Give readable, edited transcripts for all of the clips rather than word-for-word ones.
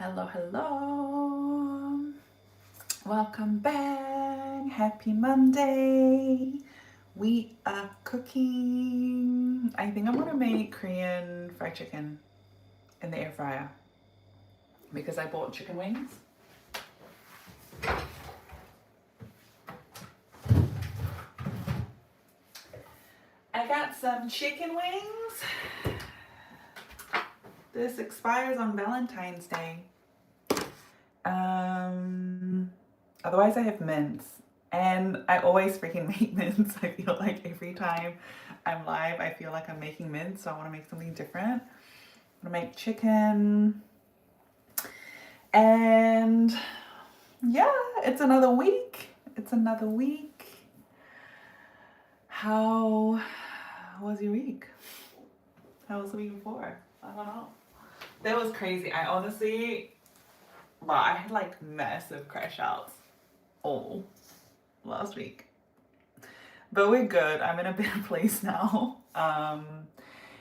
Hello, hello. Welcome back. Happy Monday. We are cooking. I think I'm gonna make Korean fried chicken in the air fryer because I bought chicken wings. I got some chicken wings. This expires on Valentine's Day. Otherwise I have mince. And I always freaking make mince. I feel like every time I'm live, I feel like I'm making mince. So I want to make something different. I'm going to make chicken. And yeah, it's another week. How was your week? How was the week before? I don't know. That was crazy. I had like massive crash outs all last week. But we're good. I'm in a better place now.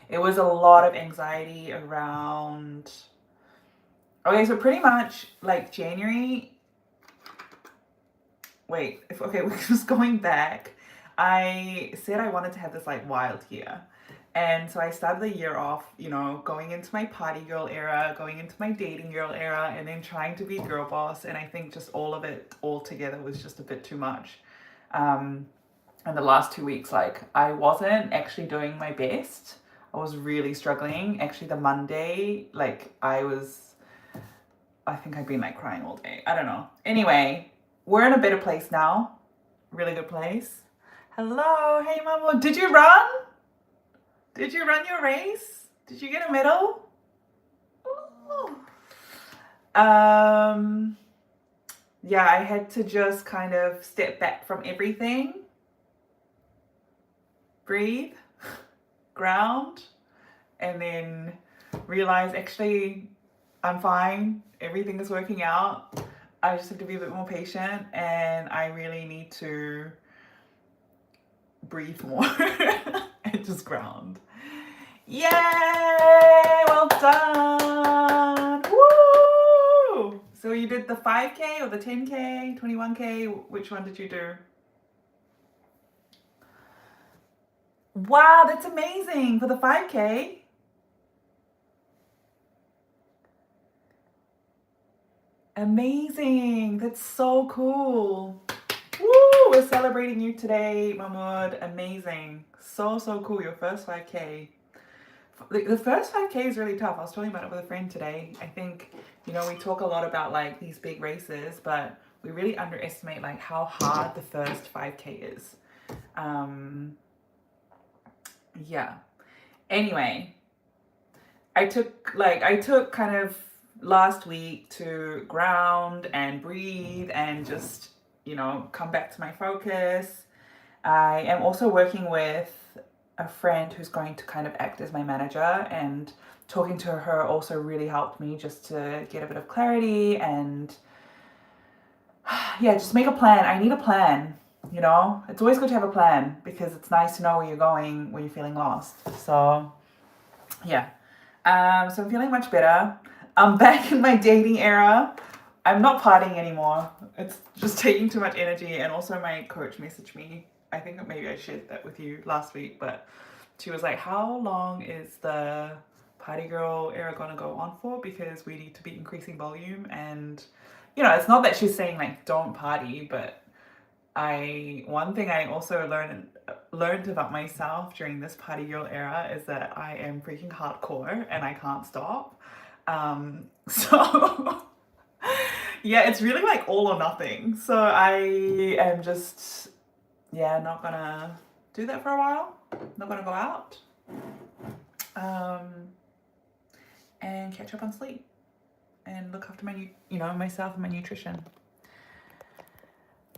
It was a lot of anxiety around... Okay, so pretty much like January... we're just going back. I said I wanted to have this like wild year. And so I started the year off, going into my party girl era, going into my dating girl era, and then trying to be girl boss. And I think just all of it all together was just a bit too much. And the last 2 weeks, like, I wasn't actually doing my best. I was really struggling. Actually, the Monday, like, I think I'd been like crying all day. I don't know. Anyway, we're in a better place now. Really good place. Hello. Hey, Mama. Did you run? Did you run your race? Did you get a medal? Ooh. Yeah, I had to just kind of step back from everything. Breathe, ground, and then realize actually I'm fine. Everything is working out. I just have to be a bit more patient, and I really need to breathe more and just ground. Yay! Well done! Woo! So you did the 5K or the 10K, 21K? Which one did you do? Wow, that's amazing for the 5K. Amazing. That's so cool. Woo! We're celebrating you today, Mahmoud. Amazing. So cool. Your first 5K. The first 5K is really tough. I was talking about it with a friend today. I think, we talk a lot about like these big races, but we really underestimate like how hard the first 5K is. Yeah. Anyway, I took kind of last week to ground and breathe and just, come back to my focus. I am also working with a friend who's going to kind of act as my manager, and talking to her also really helped me just to get a bit of clarity and just make a plan. I need a plan, It's always good to have a plan because it's nice to know where you're going when you're feeling lost. So, yeah. So I'm feeling much better. I'm back in my dating era. I'm not partying anymore. It's just taking too much energy. And also my coach messaged me. I think maybe I shared that with you last week, but she was like, how long is the party girl era gonna go on for? Because we need to be increasing volume. And, it's not that she's saying like, don't party, but one thing I also learned about myself during this party girl era is that I am freaking hardcore and I can't stop. So yeah, it's really like all or nothing. So I am just, not gonna do that for a while. Not gonna go out. And catch up on sleep and look after my, myself and my nutrition.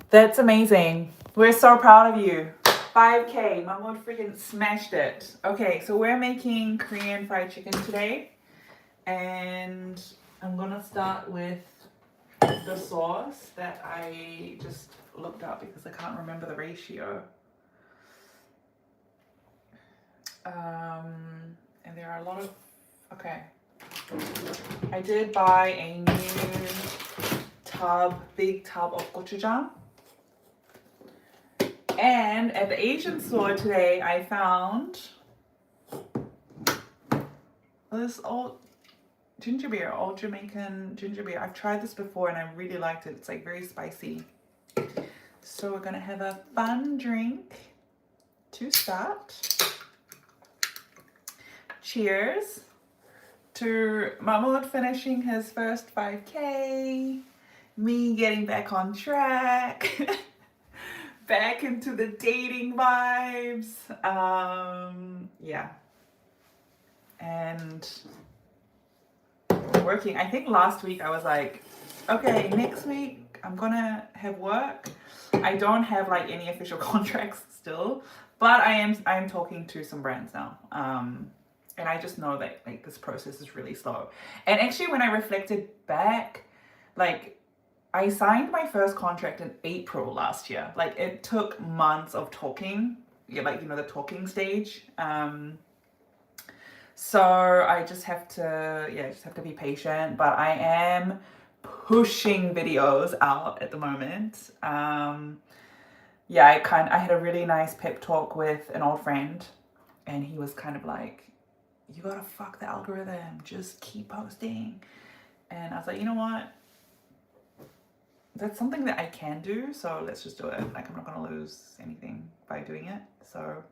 That's amazing. We're so proud of you. 5K, Mama freaking smashed it. Okay, so we're making Korean fried chicken today. And I'm gonna start with the sauce that I just looked up because I can't remember the ratio. And there are a lot of, okay. I did buy a new big tub of gochujang. And at the Asian store today, I found this old ginger beer, old Jamaican ginger beer. I've tried this before and I really liked it. It's like very spicy. So we're gonna have a fun drink to start. Cheers to Mahmoud finishing his first 5K, me getting back on track, back into the dating vibes. Yeah. And working. I think last week I was like, okay, next week I'm gonna have work. I don't have like any official contracts still, but I am talking to some brands now. And I just know that like this process is really slow. And actually when I reflected back, like I signed my first contract in April last year. Like it took months of talking, like, you know, the talking stage. So I just have to be patient, but I am pushing videos out at the moment. Yeah, I had a really nice pep talk with an old friend, and he was kind of like, you gotta fuck the algorithm, just keep posting. And I was like, you know what? That's something that I can do, so let's just do it. Like, I'm not gonna lose anything by doing it. So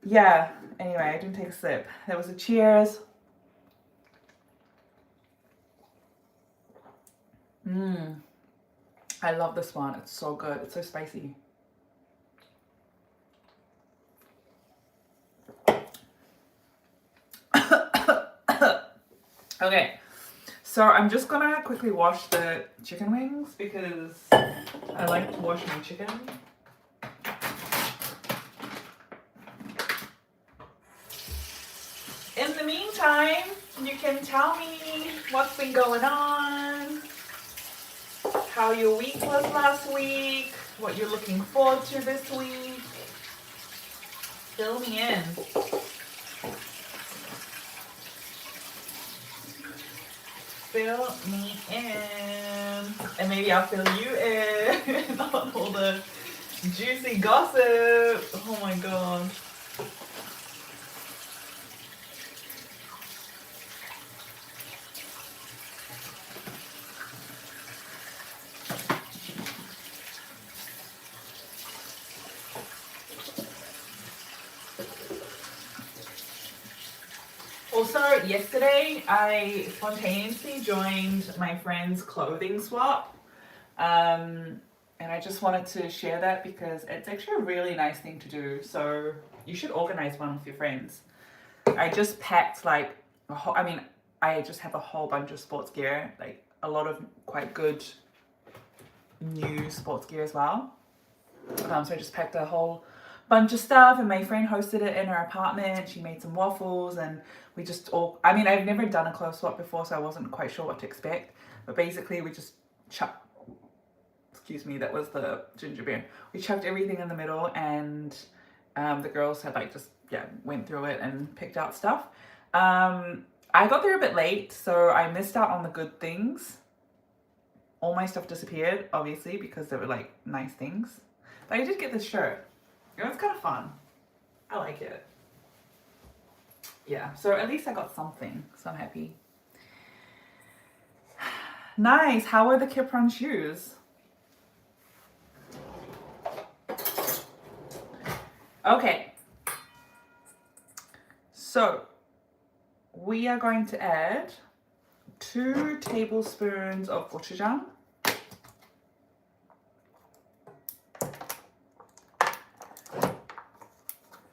yeah, anyway, I didn't take a sip. That was a cheers. I love this one. It's so good. It's so spicy. Okay, so I'm just gonna quickly wash the chicken wings because I like to wash my chicken. In the meantime, you can tell me what's been going on, how your week was last week, what you're looking forward to this week. Fill me in. Fill me in. And maybe I'll fill you in on all the juicy gossip. Oh my god. Also, yesterday I spontaneously joined my friend's clothing swap. And I just wanted to share that because it's actually a really nice thing to do. So you should organize one with your friends. I just packed like I just have a whole bunch of sports gear, like a lot of quite good new sports gear as well. So I just packed a whole bunch of stuff, and my friend hosted it in her apartment. She made some waffles, and we just all, I've never done a clothes swap before, so I wasn't quite sure what to expect. But basically we just excuse me, that was the ginger beer. We chucked everything in the middle, and the girls had like just went through it and picked out stuff. I got there a bit late, so I missed out on the good things. All my stuff disappeared, obviously, because they were like nice things. But I did get this shirt. It was kind of fun. I like it. Yeah, so at least I got something, so I'm happy. Nice. How are the Kipron shoes? Okay. So we are going to add 2 tablespoons of gochujang.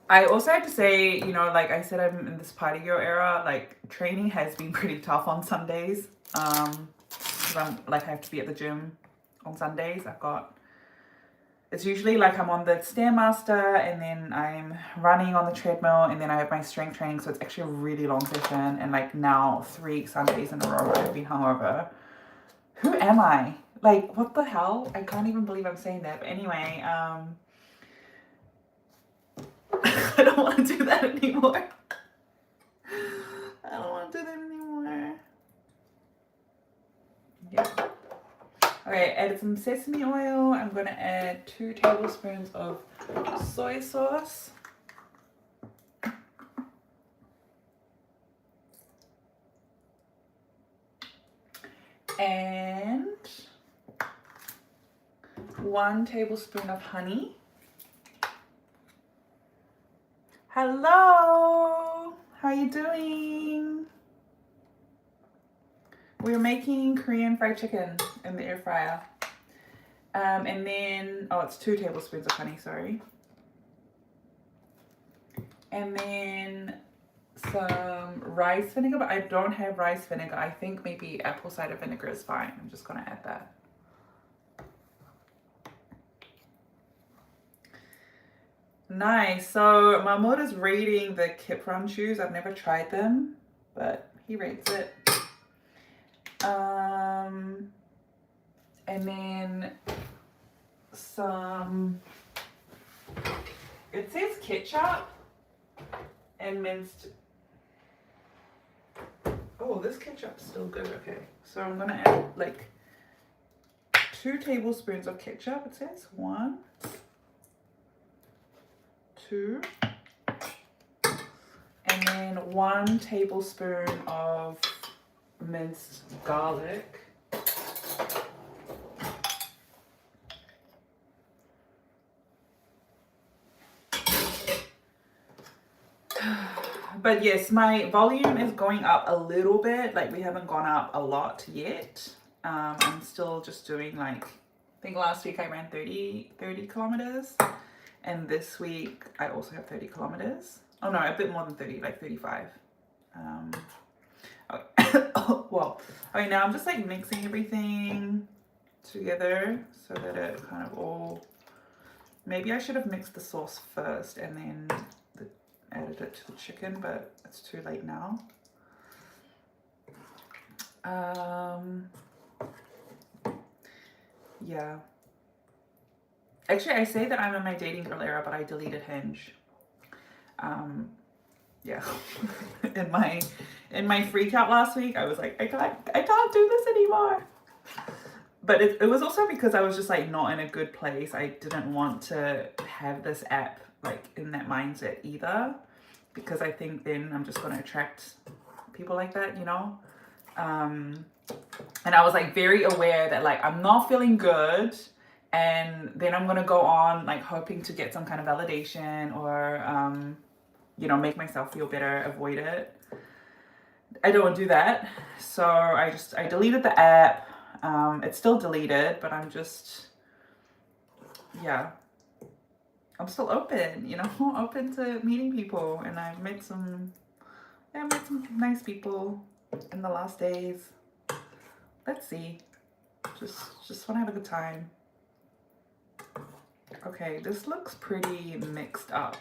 I also have to say, you know, like I said, I'm in this party girl era. Like training has been pretty tough on Sundays. Because I'm like I have to be at the gym on Sundays. It's usually like I'm on the Stairmaster, and then I'm running on the treadmill, and then I have my strength training. So it's actually a really long session. And like now 3 Sundays in a row I've been hungover. Who am I? Like, what the hell? I can't even believe I'm saying that. But anyway, I don't want to do that anymore. I don't want to do that anymore. Yeah. Okay, added some sesame oil. I'm gonna add 2 tablespoons of soy sauce. And 1 tablespoon of honey. Hello, how you doing? We're making Korean fried chicken in the air fryer. And then, oh, it's 2 tablespoons of honey, sorry. And then some rice vinegar, but I don't have rice vinegar. I think maybe apple cider vinegar is fine. I'm just gonna add that. Nice. So Mahmoud is rating the Kipron shoes. I've never tried them, but he rates it. And then some, it says ketchup and minced. Oh, this ketchup's still good. Okay, so I'm gonna add like 2 tablespoons of ketchup. It says 1, 2, and then 1 tablespoon of minced garlic. But yes, my volume is going up a little bit. Like, we haven't gone up a lot yet. I'm still just doing like, I think last week I ran 30 kilometers. And this week I also have 30 kilometers. Oh no, a bit more than 30, like 35. Well, okay, now I'm just like mixing everything together so that it kind of all, maybe I should have mixed the sauce first and then added it to the chicken, but it's too late now. Yeah. Actually, I say that I'm in my dating girl era, but I deleted Hinge. Yeah. in my freak out last week, I was like, I can't do this anymore. But it was also because I was just like not in a good place. I didn't want to have this app like in that mindset either, because I think then I'm just going to attract people like that, you know. And I was like very aware that like I'm not feeling good, and then I'm going to go on like hoping to get some kind of validation or you know, make myself feel better, avoid it. I don't want to do that, so I deleted the app. It's still deleted, but I'm just, yeah, I'm still open, you know, open to meeting people, and I've met some nice people in the last days. Let's see, just want to have a good time. Okay, this looks pretty mixed up.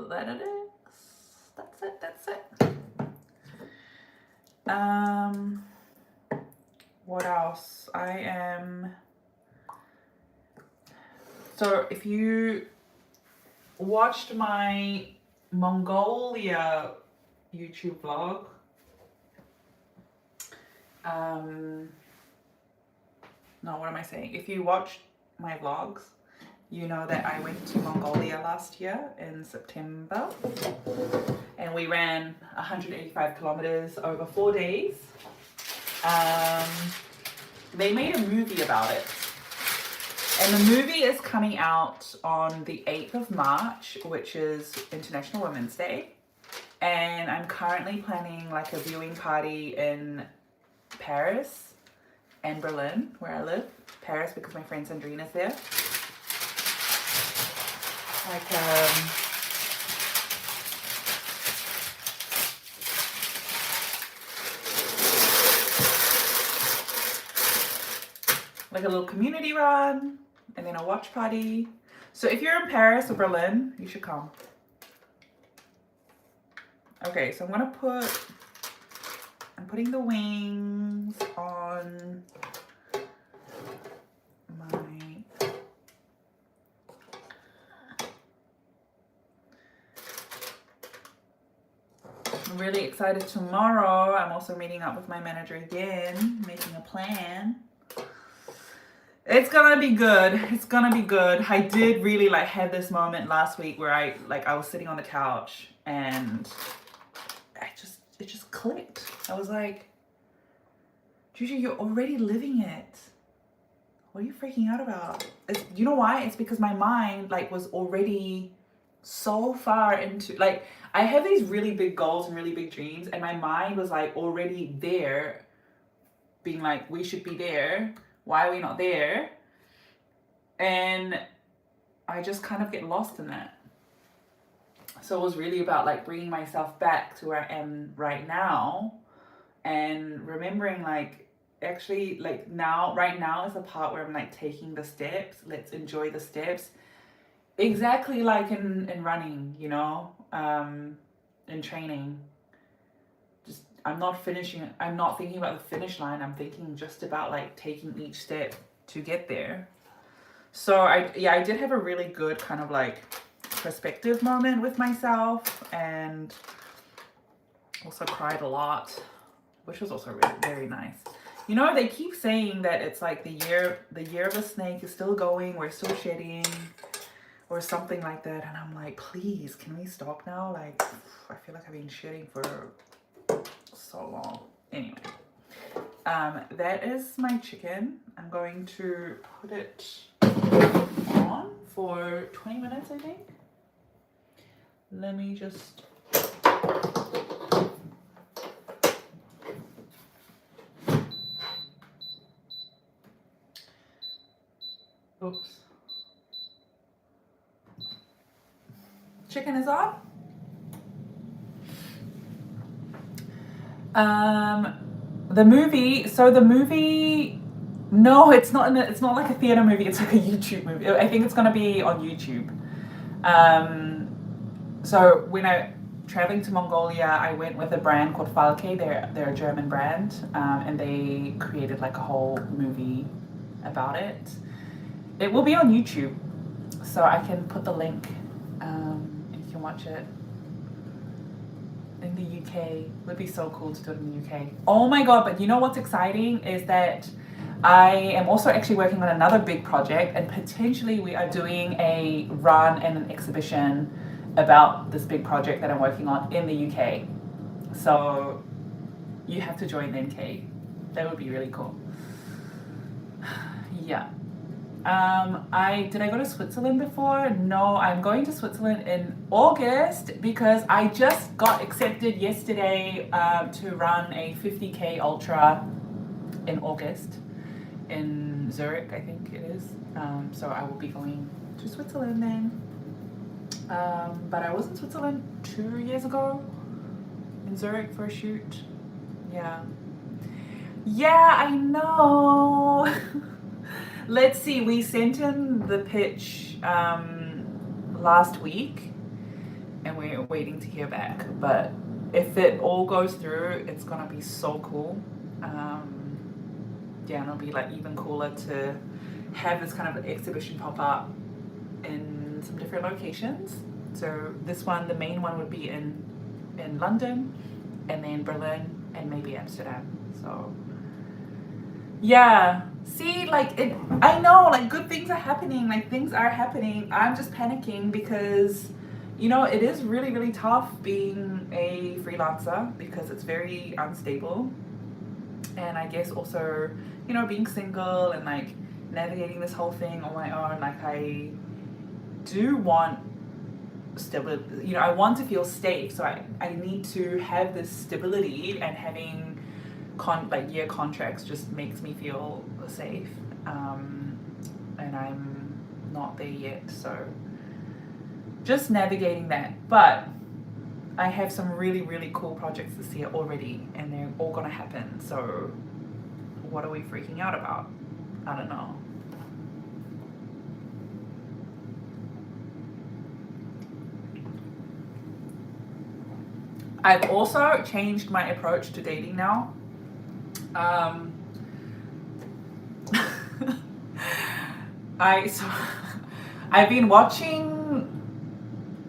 That it is. That's it. What else? So if you watched my Mongolia YouTube vlog, no, what am I saying? If you watched my vlogs, you know that I went to Mongolia last year in September, and we ran 185 kilometers over 4 days. They made a movie about it, and the movie is coming out on the 8th of March, which is International Women's Day. And I'm currently planning like a viewing party in Paris and Berlin, where I live. Paris because my friend Sandrine is there. Like a little community run, and then a watch party. So if you're in Paris or Berlin, you should come. Okay, so I'm putting the wings on I'm really excited tomorrow. I'm also meeting up with my manager again, making a plan. It's gonna be good. It's gonna be good. I did really like have this moment last week where I was sitting on the couch and it just clicked. I was like, Juju, you're already living it. What are you freaking out about? You know why? It's because my mind like was already so far into, like, I have these really big goals and really big dreams, and my mind was like already there, being like, we should be there. Why are we not there? And I just kind of get lost in that. So it was really about like bringing myself back to where I am right now and remembering like, actually, like right now is the part where I'm like taking the steps. Let's enjoy the steps. Exactly like in running, you know, in training. Just I'm not thinking about the finish line. I'm thinking just about like taking each step to get there. So I did have a really good kind of like perspective moment with myself, and also cried a lot, which was also really very nice. You know, they keep saying that it's like the year of the snake is still going, we're still shedding, or something like that, and I'm like, please, can we stop now? Like, I feel like I've been shedding for so long. Anyway, that is my chicken. I'm going to put it on for 20 minutes, I think. Let me just... Oops. Chicken is on. The movie, no, it's not like a theater movie, it's like a YouTube movie. I think it's gonna be on YouTube. So when I traveling to Mongolia, I went with a brand called Falke. They're a German brand, and they created like a whole movie about it. It will be on YouTube, so I can put the link, and you can watch it. In the UK, it would be so cool to do it in the UK. Oh my god! But you know what's exciting is that I am also actually working on another big project, and potentially we are doing a run and an exhibition about this big project that I'm working on in the UK. So you have to join then, Kate. That would be really cool. Yeah. Did I go to Switzerland before? No, I'm going to Switzerland in August because I just got accepted yesterday to run a 50k ultra in August in Zurich, I think it is. So I will be going to Switzerland then. But I was in Switzerland 2 years ago in Zurich for a shoot. Yeah, I know. Let's see, we sent in the pitch last week and we're waiting to hear back. But if it all goes through, it's gonna be so cool. Yeah, and it'll be like even cooler to have this kind of exhibition pop up in some different locations. So this one, the main one would be in London, and then Berlin, and maybe Amsterdam. So yeah, see, like I know, like good things are happening, like things are happening. I'm just panicking because, you know, it is really, really tough being a freelancer because it's very unstable. And I guess also, you know, being single and like navigating this whole thing on my own, like I do want stability, you know, I want to feel safe. So I need to have this stability, and having year contracts just makes me feel safe. And I'm not there yet, so just navigating that. But I have some really, really cool projects this year already, and they're all gonna happen. So what are we freaking out about? I don't know. I've also changed my approach to dating now. I've been watching,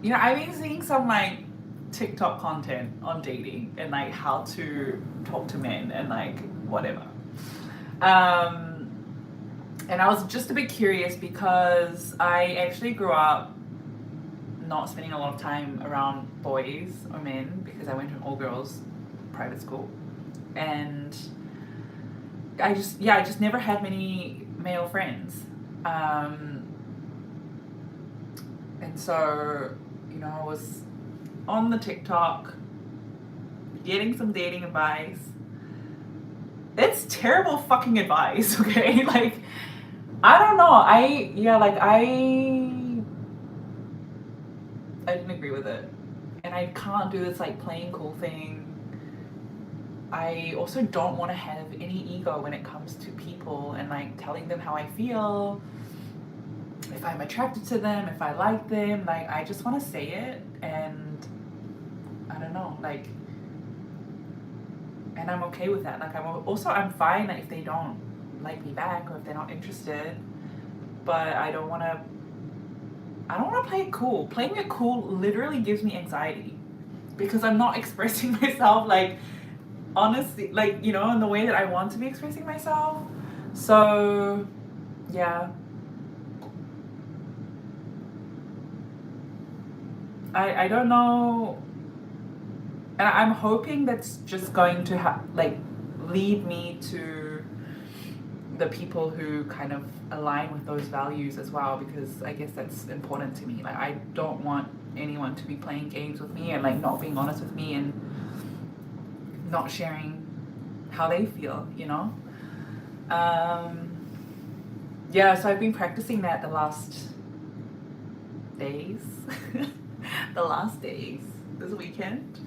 you know, I've been seeing some like TikTok content on dating and like how to talk to men and like whatever. And I was just a bit curious because I actually grew up not spending a lot of time around boys or men because I went to an all girls private school, and I just never had many male friends. And so, you know, I was on the TikTok getting some dating advice. It's terrible fucking advice, okay? Like, I don't know. I didn't agree with it. And I can't do this like playing cool thing. I also don't want to have any ego when it comes to people and like telling them how I feel, if I'm attracted to them, if I like them. Like, I just want to say it, and I don't know, like, and I'm okay with that. Like, I'm fine if they don't like me back or if they're not interested, but I don't want to play it cool. Playing it cool literally gives me anxiety because I'm not expressing myself like honestly, like, you know, in the way that I want to be expressing myself. So yeah, I don't know, and I'm hoping that's just going to lead me to the people who kind of align with those values as well, because I guess that's important to me. Like, I don't want anyone to be playing games with me and like not being honest with me and not sharing how they feel, you know? Yeah, so I've been practicing that the last days, this weekend,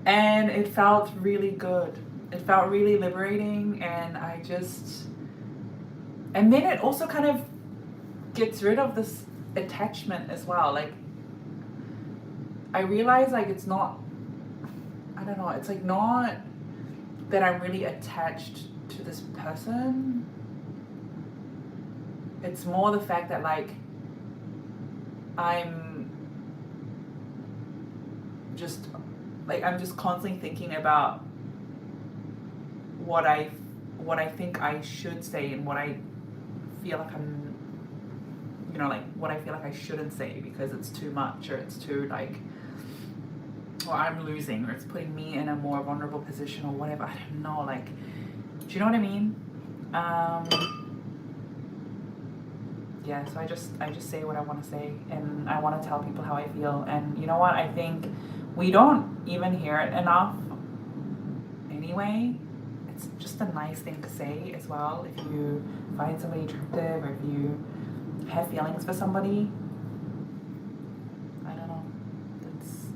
and it felt really good. It felt really liberating, and and then it also kind of gets rid of this attachment as well. Like, I realize like it's not, I don't know, it's like not that I'm really attached to this person. It's more the fact that like I'm just constantly thinking about what I think I should say and what I feel like I'm, you know, like what I feel like I shouldn't say because it's too much, or it's too like, or I'm losing, or it's putting me in a more vulnerable position or whatever. I don't know, like, do you know what I mean? Yeah, so I just say what I want to say, and I want to tell people how I feel. And you know what? I think we don't even hear it enough anyway. It's just a nice thing to say as well. If you find somebody attractive, or if you have feelings for somebody, I don't know. It's,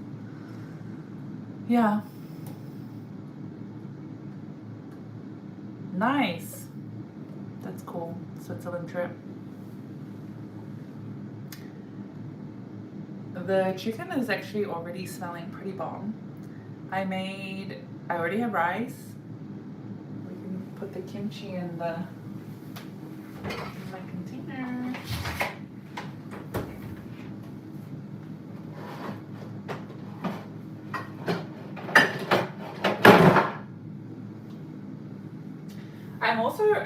yeah. Nice. That's cool. Switzerland trip. The chicken is actually already smelling pretty bomb. I already have rice. We can put the kimchi in my container.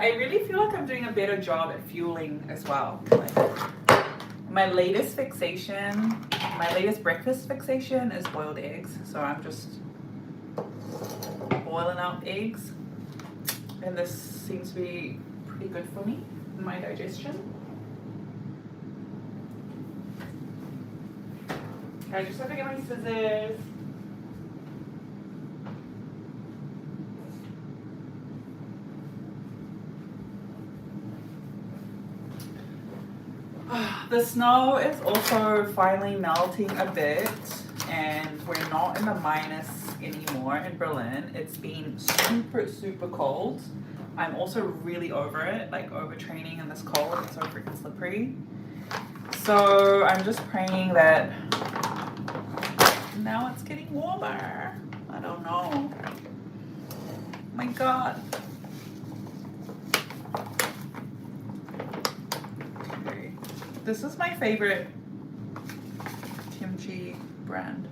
I really feel like I'm doing a better job at fueling as well. Like, my latest breakfast fixation is boiled eggs. So I'm just boiling out eggs, and this seems to be pretty good for me and my digestion. I just have to get my scissors. The snow is also finally melting a bit, and we're not in the minus anymore in Berlin. It's been super, super cold. I'm also really over it, like overtraining in this cold. It's so freaking slippery. So I'm just praying that now it's getting warmer. I don't know. My God. This is my favorite kimchi brand.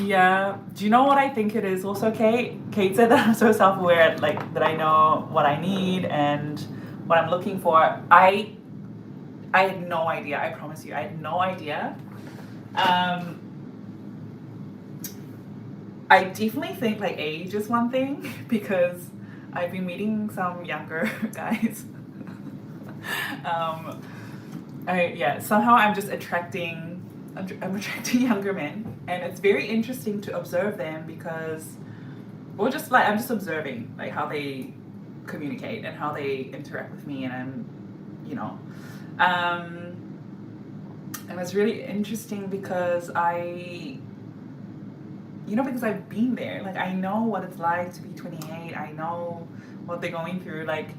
Yeah. Do you know what I think it is also, Kate? Kate said that I'm so self-aware, like that I know what I need and what I'm looking for. I had no idea. I promise you, I had no idea. Um, I definitely think like age is one thing because I've been meeting some younger guys. um, somehow I'm just attracting, I'm attracting younger men, and it's very interesting to observe them because, well, just like I'm just observing like how they communicate and how they interact with me, and you know, um, and it's really interesting because because I've been there. Like I know what it's like to be 28. I know what they're going through. Like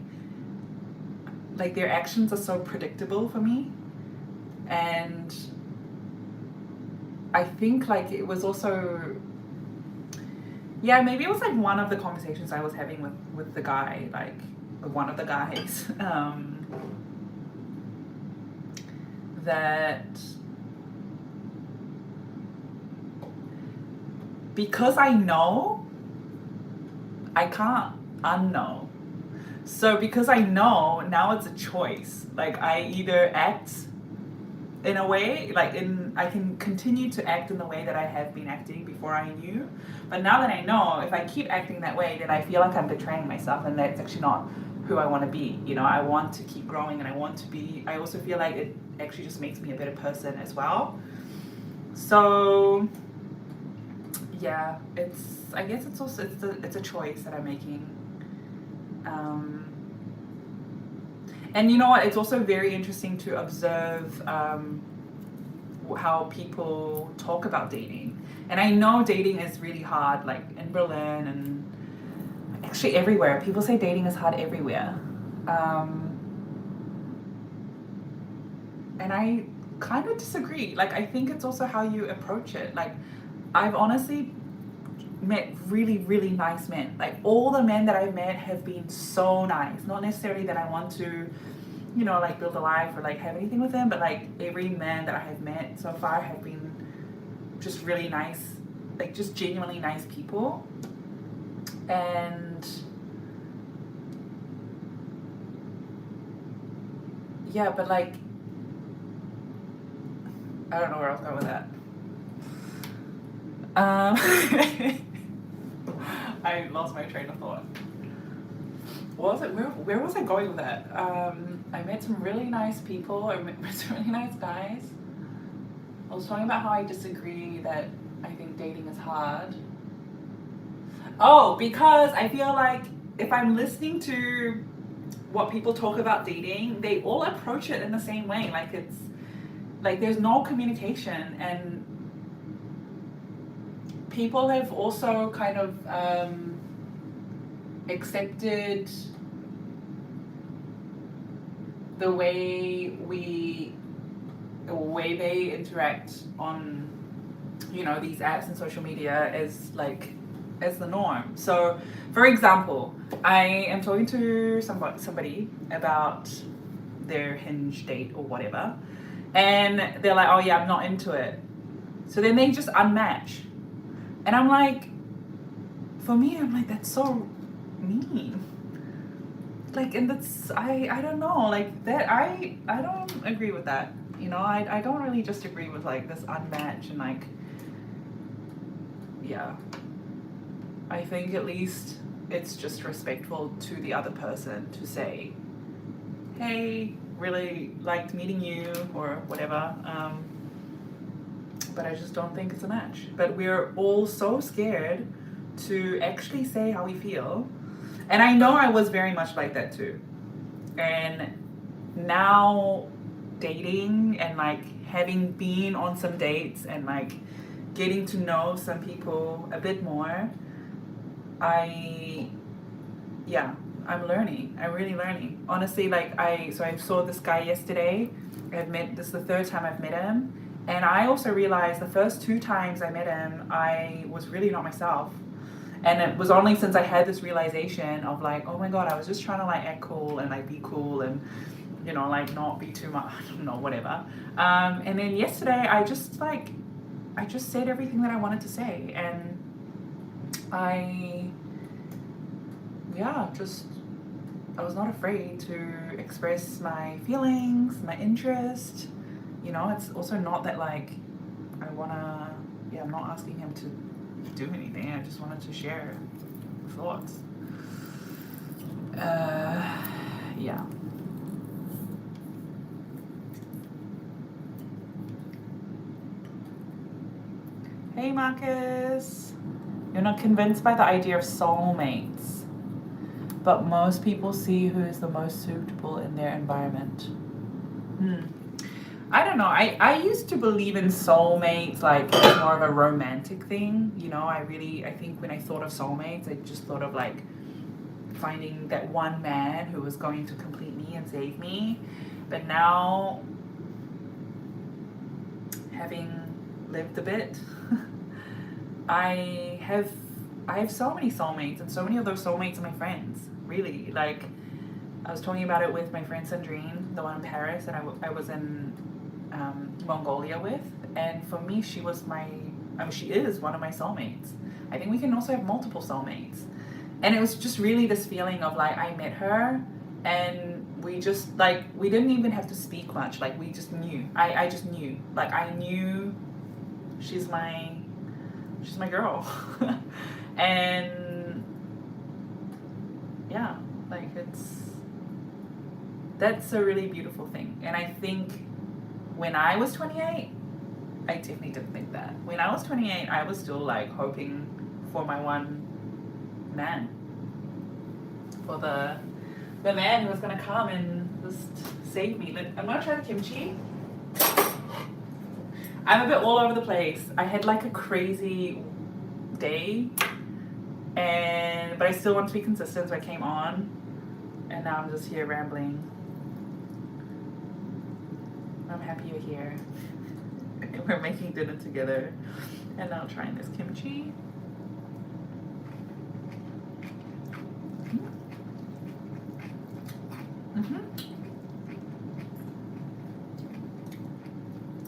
their actions are so predictable for me, and I think like it was also, yeah, maybe it was like one of the conversations I was having with the guy, like one of the guys, that because I know, I can't unknow. So because I know, now it's a choice. Like I either act in a way, I can continue to act in the way that I have been acting before I knew. But now that I know, if I keep acting that way, then I feel like I'm betraying myself, and that's actually not who I want to be. You know, I want to keep growing, and I also feel like it actually just makes me a better person as well. So yeah, I guess it's also it's a choice that I'm making. And you know what? It's also very interesting to observe how people talk about dating. And I know dating is really hard, like in Berlin and actually everywhere. People say dating is hard everywhere. And I kind of disagree. Like, I think it's also how you approach it. Like, I've honestly met really, really nice men. Like, all the men that I've met have been so nice. Not necessarily that I want to, like build a life or like have anything with them, but like every man that I have met so far have been just really nice, like just genuinely nice people. And yeah, but like, I don't know where I was going with that. I lost my train of thought. What was it? Where was I going with that? I met some really nice people. I met some really nice guys. I was talking about how I disagree that I think dating is hard. Oh, because I feel like if I'm listening to what people talk about dating, they all approach it in the same way. Like it's like there's no communication, and people have also kind of accepted the way they interact on these apps and social media as the norm. So for example, I am talking to somebody about their Hinge date or whatever, and they're like, oh yeah, I'm not into it. So then they just unmatch, and I'm like, for me, I'm like, that's so mean. Like, and that's I don't know, like that I don't agree with that. I don't really just agree with like this unmatch, and like, yeah, I think at least it's just respectful to the other person to say, hey, really liked meeting you or whatever, but I just don't think it's a match. But we're all so scared to actually say how we feel. And I know I was very much like that too. And now dating and like having been on some dates and like getting to know some people a bit more, I'm learning. I'm really learning. Honestly, like I saw this guy yesterday. This is the third time I've met him. And I also realized the first 2 times I met him, I was really not myself. And it was only since I had this realization of like, oh my God, I was just trying to like act cool and like be cool and, like not be too much, whatever. And then yesterday I just like I just said everything that I wanted to say, and I, yeah, just, I was not afraid to express my feelings, my interest. You know, it's also not that like I wanna, yeah, I'm not asking him to do anything. I just wanted to share thoughts. Yeah. Hey, Marcus. You're not convinced by the idea of soulmates, but most people see who is the most suitable in their environment. I don't know. I used to believe in soulmates like as more of a romantic thing. You know, I think when I thought of soulmates, I just thought of like finding that one man who was going to complete me and save me. But now, having lived a bit, I have so many soulmates, and so many of those soulmates are my friends. Really, like I was talking about it with my friend Sandrine, the one in Paris, and I was in Mongolia with, and for me, she was she is one of my soulmates. I think we can also have multiple soulmates, and it was just really this feeling of like I met her, and we just like we didn't even have to speak much. Like we just knew. I just knew. Like I knew she's my girl, and yeah, like that's a really beautiful thing. And I think when I was 28, I definitely didn't think that. When I was 28, I was still like hoping for my one man, for the man who was gonna come and just save me. But I'm gonna try the kimchi. I'm a bit all over the place. I had like a crazy day, but I still want to be consistent, so I came on, and now I'm just here rambling. I'm happy you're here. We're making dinner together, and now trying this kimchi.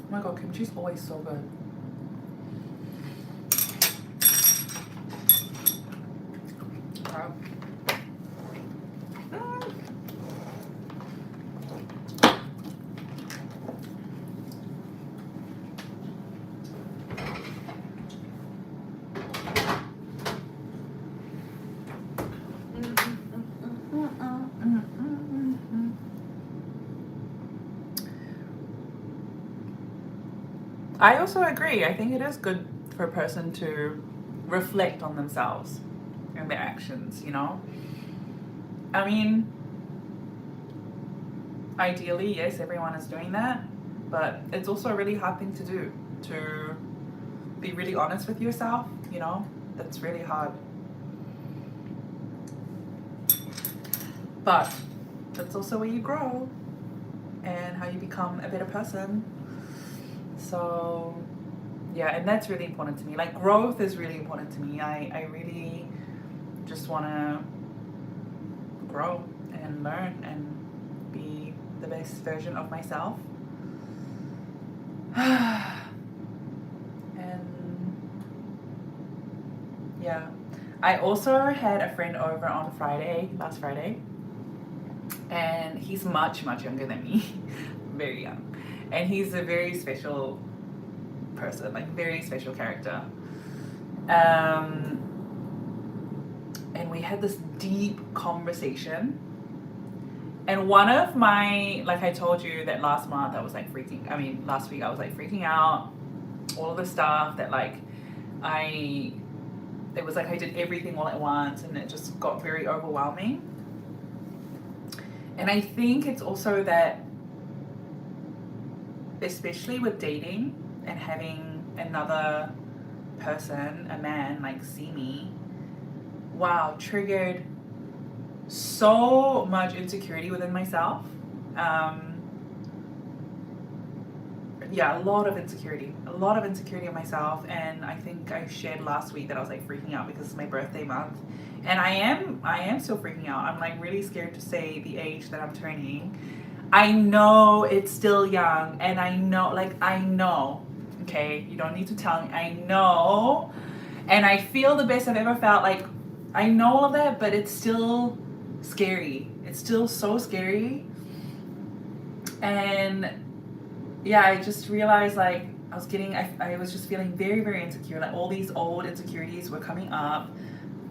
Oh my god, kimchi's always so good. Wow. I also agree. I think it is good for a person to reflect on themselves and their actions, you know? I mean, ideally, yes, everyone is doing that, but it's also a really hard thing to do, to be really honest with yourself, you know? That's really hard. But that's also where you grow and how you become a better person. So yeah, and that's really important to me. Like growth is really important to me. I really just want to grow and learn and be the best version of myself. And yeah, I also had a friend over on last Friday, and he's much younger than me, very young. And he's a very special person, like very special character. And we had this deep conversation. And one of my, like I told you that last week I was like freaking out, all of the stuff that like it was like I did everything all at once, and it just got very overwhelming. And I think it's also that, especially with dating and having another person, a man, like see me, wow, triggered so much insecurity within myself. Yeah, a lot of insecurity in myself. And I think I shared last week that I was like freaking out because it's my birthday month, and I am still freaking out. I'm like really scared to say the age that I'm turning. I know it's still young, and I know Okay, you don't need to tell me. I know, and I feel the best I've ever felt. Like, I know all of that, but it's still scary. It's still so scary. And yeah, I just realized like I was just feeling very, very insecure. Like all these old insecurities were coming up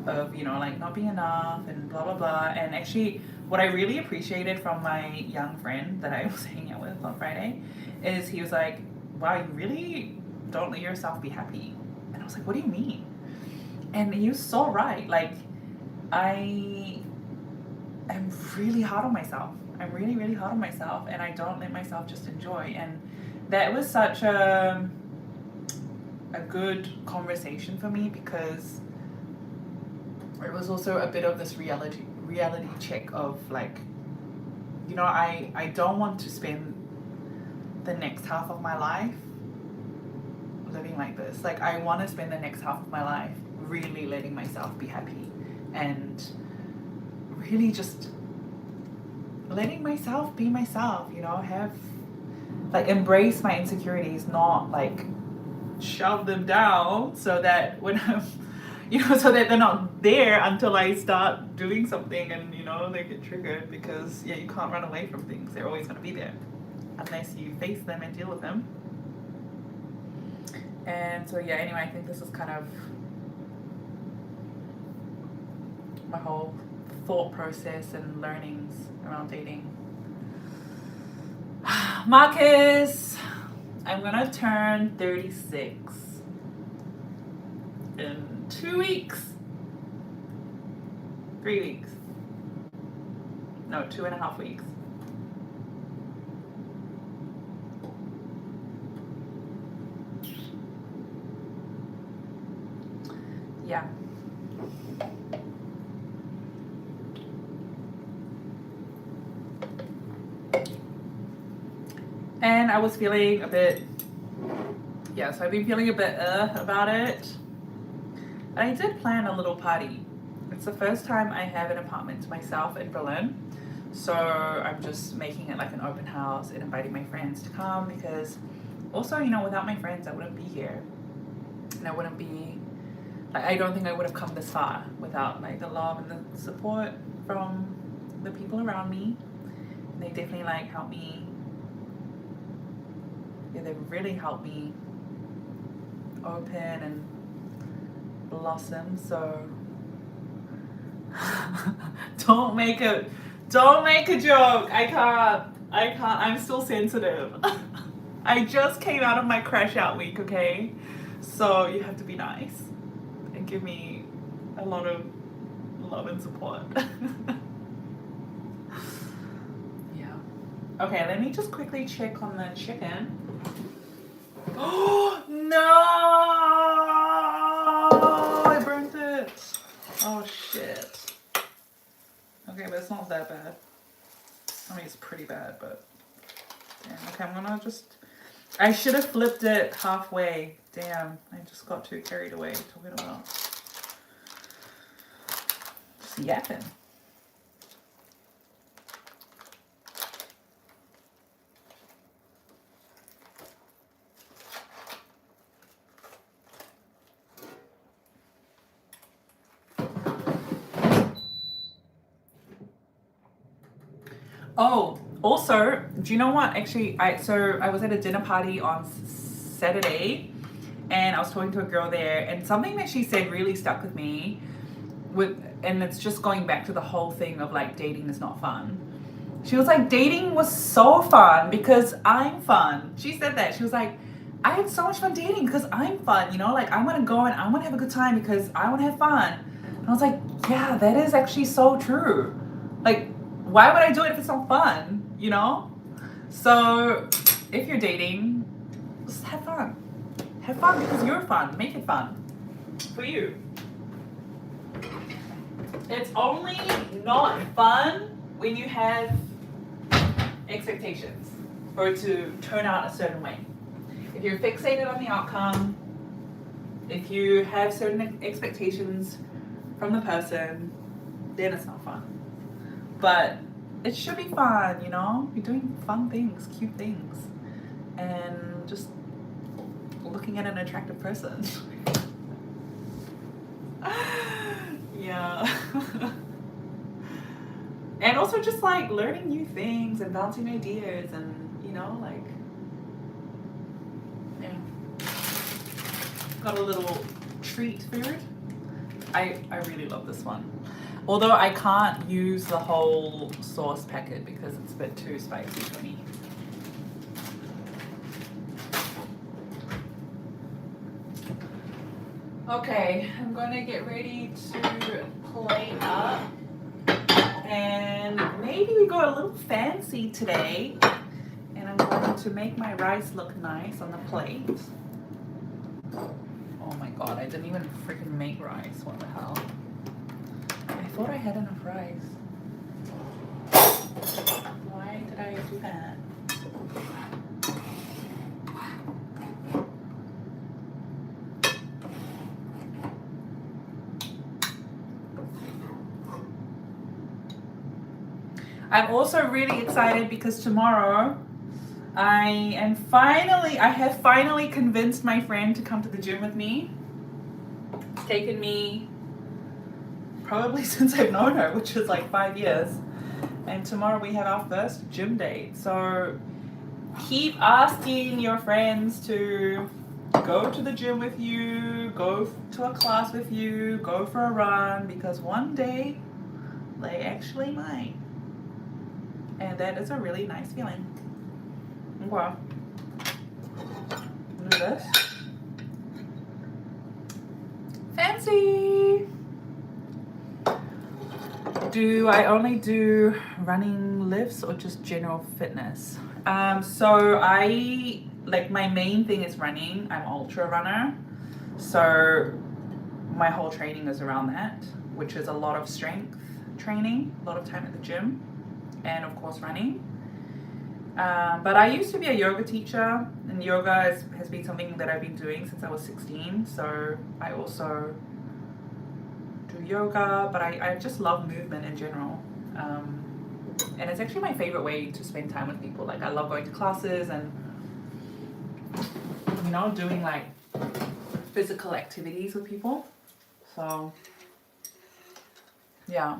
of, you know, like not being enough and blah, blah, blah. And actually, what I really appreciated from my young friend that I was hanging out with on Friday is he was like, wow, you really don't let yourself be happy. And I was like, what do you mean? And he was so right. Like, I am really hard on myself. I'm really, really hard on myself, and I don't let myself just enjoy. And that was such a good conversation for me, because it was also a bit of this reality check of like, you know, I don't want to spend the next half of my life living like this. Like, I want to spend the next half of my life really letting myself be happy and really just letting myself be myself, you know, have like embrace my insecurities, not like shove them down so that when I'm, you know, so that they're not there until I start doing something and, you know, they get triggered. Because yeah, you can't run away from things. They're always going to be there unless you face them and deal with them. And so yeah, anyway, I think this is kind of my whole thought process and learnings around dating. Marcus, I'm gonna turn 36 in 2 weeks. 3 weeks. No, 2.5 weeks. Yeah. And I was feeling a bit, yeah, so I've been feeling a bit about it. And I did plan a little party. It's the first time I have an apartment to myself in Berlin. So I'm just making it like an open house and inviting my friends to come, because also, you know, without my friends, I wouldn't be here. And I wouldn't be, like, I don't think I would have come this far without like the love and the support from the people around me. And they definitely like helped me. Yeah, they really helped me open and blossom. So don't make a joke. I can't. I'm still sensitive. I just came out of my crash out week, okay? So you have to be nice and give me a lot of love and support. Yeah. Okay, let me just quickly check on the chicken. Oh no! I burnt it. Oh shit. Okay, but it's not that bad. I mean, it's pretty bad, but damn. Okay, I'm gonna just. I should have flipped it halfway. Damn, I just got too carried away talking about just yapping. Oh, also, do you know what? Actually, I was at a dinner party on Saturday, and I was talking to a girl there, and something that she said really stuck with me. And it's just going back to the whole thing of like dating is not fun. She was like, dating was so fun because I'm fun. She said that. She was like, I had so much fun dating because I'm fun, you know, like I want to go and I want to have a good time because I want to have fun. And I was like, yeah, that is actually so true. Like, why would I do it if it's not fun, you know? So if you're dating, just have fun. Have fun because you're fun. Make it fun for you. It's only not fun when you have expectations for it to turn out a certain way. If you're fixated on the outcome, if you have certain expectations from the person, then it's not fun. But it should be fun, you know? You're doing fun things, cute things. And just looking at an attractive person. Yeah. And also just like learning new things and bouncing ideas and, you know, like, yeah. Got a little treat food. I really love this one. Although I can't use the whole sauce packet because it's a bit too spicy for me. Okay, I'm gonna get ready to plate up. And maybe we go a little fancy today. And I'm going to make my rice look nice on the plate. Oh my god, I didn't even freaking make rice. What the hell? I thought I had enough rice. Why did I do that? I'm also really excited because tomorrow I have finally convinced my friend to come to the gym with me. It's taken me probably since I've known her, which is like 5 years. And tomorrow we have our first gym date. So keep asking your friends to go to the gym with you, go to a class with you, go for a run, because one day they actually might. And that is a really nice feeling. Wow. Look at this. Fancy! Do I only do running lifts or just general fitness? So my main thing is running. I'm ultra runner. So my whole training is around that, which is a lot of strength training, a lot of time at the gym, and of course running. But I used to be a yoga teacher, and yoga has been something that I've been doing since I was 16. So I also do yoga, but I just love movement in general. And it's actually my favorite way to spend time with people. Like I love going to classes and, you know, doing like physical activities with people. So yeah.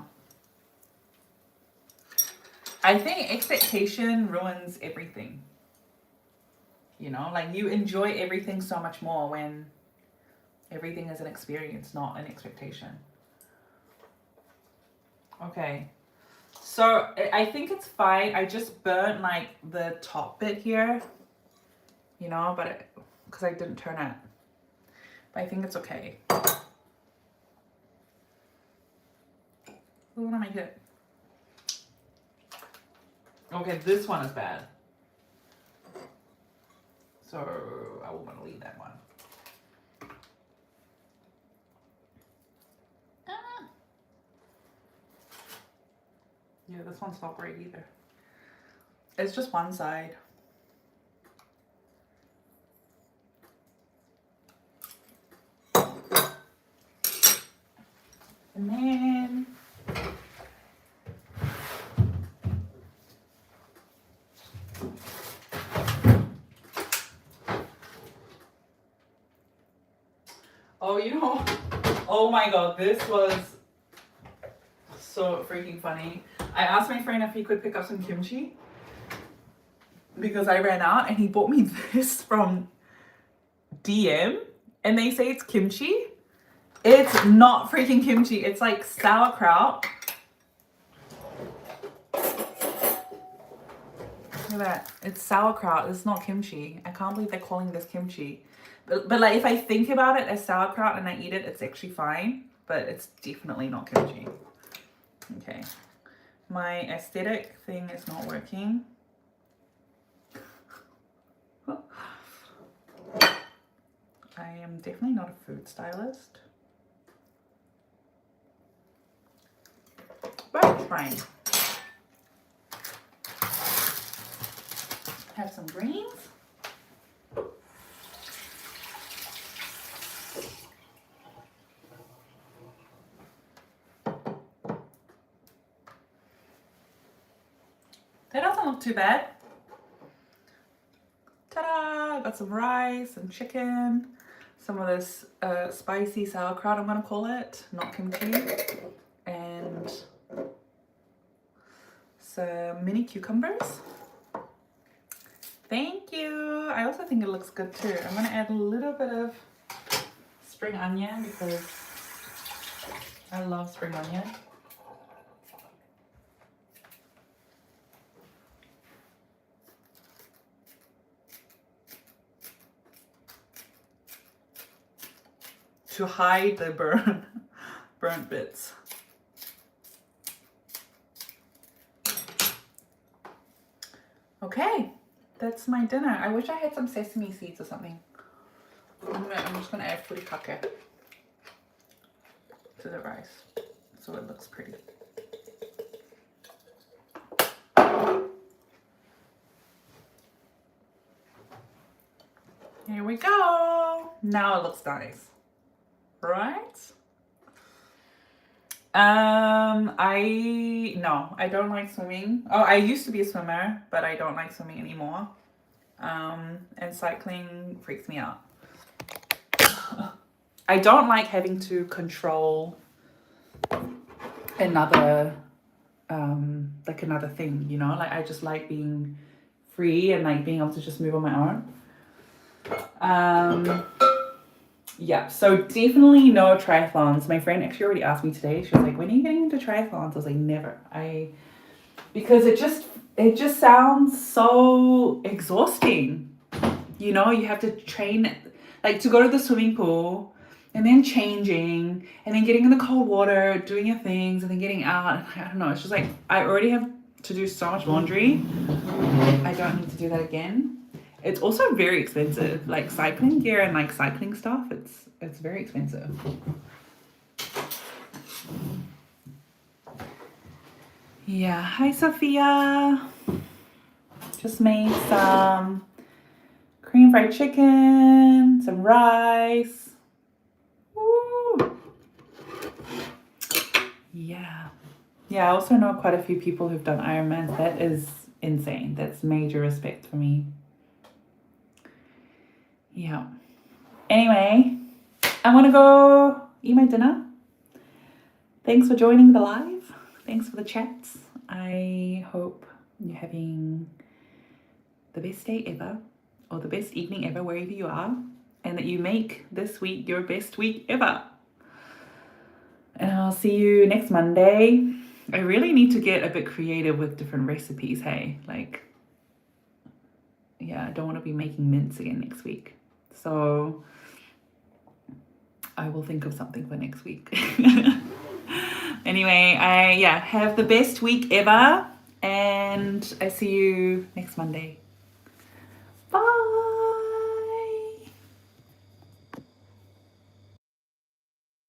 I think expectation ruins everything. You know, like you enjoy everything so much more when everything is an experience, not an expectation. Okay. So I think it's fine. I just burnt like the top bit here, you know, but because I didn't turn it. But I think it's okay. We want to make it. Okay, this one is bad. So I will want to leave that one. Yeah, this one's not great either. It's just one side. And then oh, you know, oh my god, this was so freaking funny. I asked my friend if he could pick up some kimchi because I ran out, and he bought me this from DM, and they say it's kimchi. It's not freaking kimchi. It's like sauerkraut. Look at that. It's sauerkraut. It's not kimchi. I can't believe they're calling this kimchi. But like if I think about it as sauerkraut and I eat it, it's actually fine. But it's definitely not kimchi. Okay. My aesthetic thing is not working. I am definitely not a food stylist. But it's fine. Have some greens. That doesn't look too bad. Ta-da! got some rice and chicken, some of this spicy sauerkraut, I'm gonna call it, not kimchi, and some mini cucumbers. Thank you. I also think it looks good too. I'm gonna add a little bit of spring onion because I love spring onion. To hide the burnt bits. Okay, that's my dinner. I wish I had some sesame seeds or something. I'm just gonna add furikake to the rice so it looks pretty. Here we go. Now it looks nice, right? I don't like swimming. Oh, I used to be a swimmer, but I don't like swimming anymore. And cycling freaks me out. I don't like having to control another thing, you know? Like I just like being free and like being able to just move on my own. Yeah, so definitely no triathlons. My friend actually already asked me today. She was like, when are you getting into triathlons? I was like, never. Because it just sounds so exhausting. You know, you have to train, like to go to the swimming pool and then changing and then getting in the cold water, doing your things and then getting out. And I don't know, it's just like, I already have to do so much laundry. I don't need to do that again. It's also very expensive, like cycling gear and like cycling stuff. It's very expensive. Yeah, hi Sophia. Just made some cream fried chicken, some rice. Woo. Yeah. Yeah, I also know quite a few people who've done Ironmans. That is insane. That's major respect for me. Yeah. Anyway, I want to go eat my dinner. Thanks for joining the live. Thanks for the chats. I hope you're having the best day ever or the best evening ever wherever you are, and that you make this week your best week ever. And I'll see you next Monday. I really need to get a bit creative with different recipes, hey? Like, yeah, I don't want to be making mince again next week. So I will think of something for next week. Anyway, have the best week ever, and I see you next Monday.